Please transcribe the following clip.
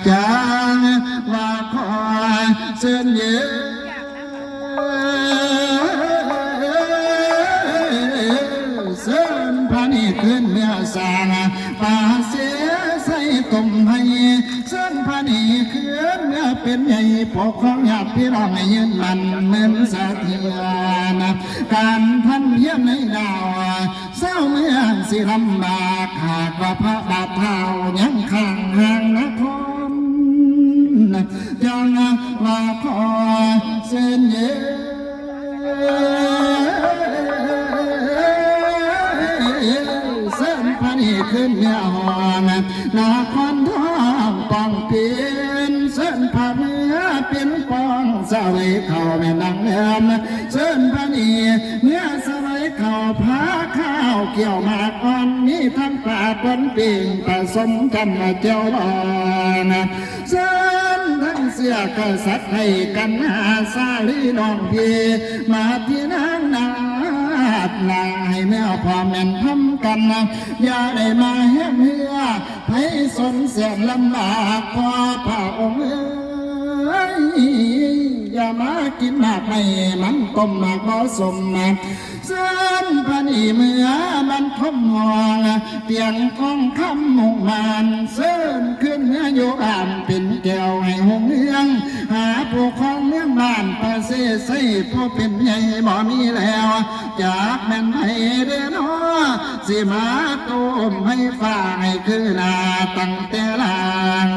จางว่าคอยเสื่อเยืเสื่อพานีขึ้นเนื้อสางป่าเสียใส่ต้มให้เสื่อพานีขึ้นเนื้อเป็นใหญ่ปกของญาติพี่น้องยืนมันเหมือนสะเทียนการพันเยี่ยมในดาวเศร้าเมื่อสิลำบากหากว่าพระบาทเท้ายังข้างห่างนครยังว่าขอเส้นเย็นเส้นพันขึ้นเนื้อหอนนาคอนทองปองเปลี่ยนเส้นผ่าเนื้อเป็นปองสลายเข่าแม่นางเอ็มเส้นพันเนื้อสลายเข่าพาข้าวเกี่ยวมากอ่อนนี้ทั้งปลาปนปิ่งผสมกันเจ้าบอนเส้นทั้งเสียกษัตริย์ให้กันหาซาลีน้องพี่มาที่นางนาลาให้แม่พ่อแม่ทำกันอย่าได้มาเหี้ยเหือให้สนเสียลำบากพอพระองค์อย่ามากินมากไม่มันต้มมากผสมเส้นพันเมื่อมันคมหองเตียงทองคำมุ่งมันเส้นขึ้นเนื้อโยอ่านเป็นแก้วให้หงเมืองหาผู้ของเมืองบ้านประเสริฐใส่ผู้เป็นใหญ่บ่มีแล้วจากแม่นให้เด้อน้อสิมาต้มให้ฝ่าให้คือนาตั้งแต่ลาง